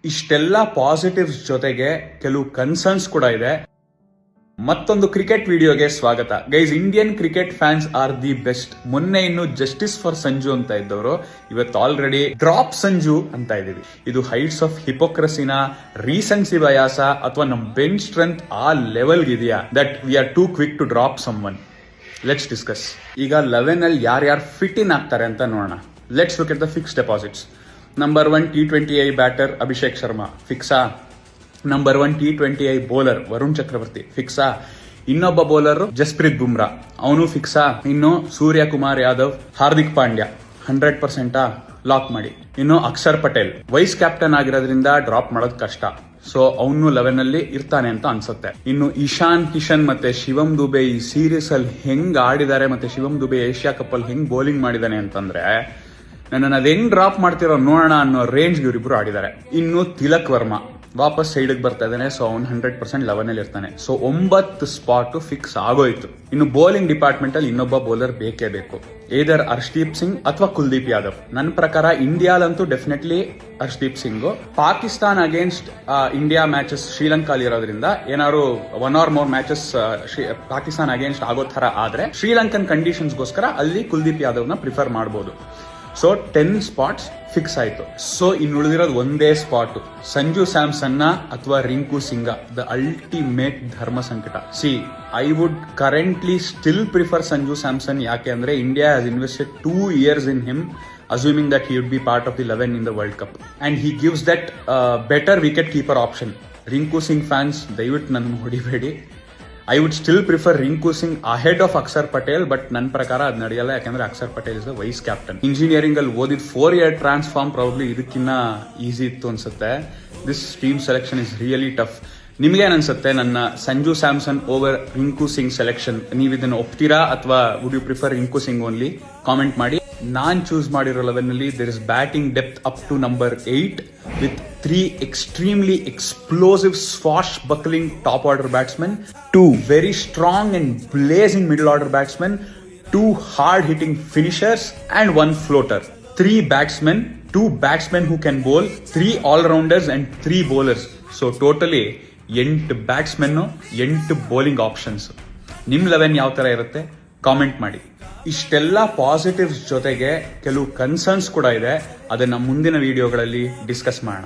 ಇಷ್ಟೆಲ್ಲ ಪಾಸಿಟಿವ್ಸ್ ಜೊತೆಗೆ ಕೆಲವು ಕನ್ಸರ್ನ್ಸ್ ಕೂಡ ಇದೆ. ಮತ್ತೊಂದು ಕ್ರಿಕೆಟ್ ವಿಡಿಯೋಗೆ ಸ್ವಾಗತ. Guys, Indian cricket fans R the best. ಮೊನ್ನೆ ಇನ್ನು ಜಸ್ಟಿಸ್ ಫಾರ್ ಸಂಜು ಅಂತ ಇದ್ದವರು ಇವತ್ತು ಆಲ್ರೆಡಿ ಡ್ರಾಪ್ ಸಂಜು ಅಂತ ಇದೀವಿ. ಇದು ಹೈಟ್ಸ್ ಆಫ್ ಹಿಪೋಕ್ರಸಿನ, ರೀಸೆನ್ಸಿ ಬಯಾಸ ಅಥವಾ ನಮ್ ಬೆಂಚ್ ಸ್ಟ್ರೆಂತ್ ಆ ಲೆವೆಲ್ ಇದೆಯಾ that we are too quick to drop someone? Let's discuss. ಈಗ 11 ಅಲ್ಲಿ ಯಾರ್ಯಾರು ಫಿಟ್ ಇನ್ ಆಗ್ತಾರೆ ಅಂತ ನೋಡೋಣ. Let's look at the fixed deposits. Number 1 T20I batter Abhishek Sharma, ಫಿಕ್ಸಾ. Number 1 T20I bowler Varun Chakravarthy, ಫಿಕ್ಸಾ. ಇನ್ನೊಬ್ಬ ಬೌಲರ್ ಜಸ್ಪ್ರೀತ್ ಬುಮ್ರಾ, ಅವನು ಫಿಕ್ಸಾ. ಇನ್ನು ಸೂರ್ಯ ಕುಮಾರ್ ಯಾದವ್, ಹಾರ್ದಿಕ್ ಪಾಂಡ್ಯ 100% ಲಾಕ್ ಮಾಡಿ. ಇನ್ನು ಅಕ್ಷರ್ ಪಟೇಲ್ ವೈಸ್ ಕ್ಯಾಪ್ಟನ್ ಆಗಿರೋದ್ರಿಂದ ಡ್ರಾಪ್ ಮಾಡೋದು ಕಷ್ಟ, ಸೊ ಅವನು 11 ಅಲ್ಲಿ ಇರ್ತಾನೆ ಅಂತ ಅನ್ಸುತ್ತೆ. ಇನ್ನು ಇಶಾನ್ ಕಿಶನ್ ಮತ್ತೆ ಶಿವಮ್ ದುಬೆ ಈ ಸೀರೀಸ್ ಅಲ್ಲಿ ಹೆಂಗ್ ಆಡಿದ್ದಾರೆ, ಮತ್ತೆ ಶಿವಮ್ ದುಬೆ ಏಷ್ಯಾ ಕಪ್ ಅಲ್ಲಿ ಹೆಂಗ್ ಬೌಲಿಂಗ್ ಮಾಡಿದಾನೆ ಅಂತಂದ್ರೆ ನನ್ನ ಅದ್ ಹೆಂಗ್ ಡ್ರಾಪ್ ಮಾಡ್ತಿರೋ ನೋಡೋಣ ಅನ್ನೋ ರೇಂಜ್ ಇವರಿಬ್ರು ಆಡಿದ್ದಾರೆ. ಇನ್ನು ತಿಲಕ್ ವರ್ಮಾ ವಾಪಸ್ ಸೈಡ್ಗೆ ಬರ್ತಾ ಇದ್ದಾನೆ, ಸೊ ಅವ್ನು 100% 11 ಅಲ್ಲಿ ಇರ್ತಾನೆ. ಸೊ 9 ಸ್ಪಾಟ್ ಫಿಕ್ಸ್ ಆಗೋಯ್ತು. ಇನ್ನು ಬೌಲಿಂಗ್ ಡಿಪಾರ್ಟ್ಮೆಂಟ್ ಅಲ್ಲಿ ಇನ್ನೊಬ್ಬ ಬೌಲರ್ ಬೇಕೇ ಬೇಕು, ಏದರ್ ಹರ್ಷದೀಪ್ ಸಿಂಗ್ ಅಥವಾ ಕುಲ್ದೀಪ್ ಯಾದವ್. ನನ್ನ ಪ್ರಕಾರ ಇಂಡಿಯಾಲಂತೂ definitely Harshdeep Singh. Pakistan against India matches ಶ್ರೀಲಂಕಾಲಿ ಇರೋದ್ರಿಂದ ಏನಾದ್ರು 1 or more matches Pakistan against ಆಗೋ ತರ ಆದ್ರೆ ಶ್ರೀಲಂಕನ್ ಕಂಡೀಷನ್ಸ್ಗೋಸ್ಕರ ಅಲ್ಲಿ ಕುಲ್ದೀಪ್ ಯಾದವ್ ನ ಪ್ರಿಫರ್ ಮಾಡಬಹುದು. ಸೊ 10 ಸ್ಪಾಟ್ಸ್ ಫಿಕ್ಸ್ ಆಯ್ತು. ಸೊ ಇನ್ನು ಉಳಿದಿರೋದು ಒಂದೇ ಸ್ಪಾಟ್, ಸಂಜು ಸ್ಯಾಮ್ಸನ್ ಅಥವಾ ರಿಂಕು ಸಿಂಗ, ದ ಅಲ್ಟಿಮೇಟ್ ಧರ್ಮ ಸಂಕಟ. C, I would currently still prefer Sanju Samson. ಯಾಕೆ ಅಂದ್ರೆ India has invested 2 years in him, assuming that he would be part of the 11 in the World Cup, and he gives that better wicket keeper option. Rinku Singh fans ದಯವಿಟ್ಟು ನನ್ನ ಹೊಡಿಬೇಡಿ. I would still prefer Rinku Singh ahead of Axar Patel, but ನನ್ನ ಪ್ರಕಾರ ಅದು ನಡೆಯಲ್ಲ. ಯಾಕಂದ್ರೆ Axar Patel is the vice captain. Engineering ಅಲ್ಲಿ ಓದಿದ್ 4 year ಟ್ರಾನ್ಸ್ಫಾರ್ಮ್ ಪ್ರಾಬ್ಲಿ ಇದಕ್ಕಿನ್ನ ಈಸಿ ಇತ್ತು ಅನ್ಸುತ್ತೆ. This team selection is really tough. ನಿಮ್ಗೇನ್ ಅನ್ಸುತ್ತೆ ನನ್ನ ಸಂಜು ಸ್ಯಾಮ್ಸನ್ ಓವರ್ ರಿಂಕು ಸಿಂಗ್ ಸೆಲೆಕ್ಷನ್? ನೀವು ಇದನ್ನ ಒಪ್ತೀರಾ ಅಥವಾ would you prefer Rinku Singh only? Comment ಮಾಡಿ. ನಾನ್ ಚೂಸ್ ಮಾಡಿರೋ 11 ಅಲ್ಲಿ there is batting depth up to number 8 with 3 extremely explosive swashbuckling top order batsmen, 2 very strong and blazing middle order batsmen, 2 hard hitting finishers and 1 floater. 3 batsmen, 2 batsmen who can bowl, 3 all rounders and 3 bowlers. So totally 8 batsmen, 8 bowling options. ನಿಮ್ 11 ಯಾವ ತರ ಇರುತ್ತೆ comment ಮಾಡಿ. ಇಷ್ಟೆಲ್ಲ positives ಜೊತೆಗೆ ಕೆಲವು concerns ಕೂಡ ಇದೆ, ಅದನ್ನ ಮುಂದಿನ ವಿಡಿಯೋಗಳಲ್ಲಿ ಡಿಸ್ಕಸ್ ಮಾಡೋಣ.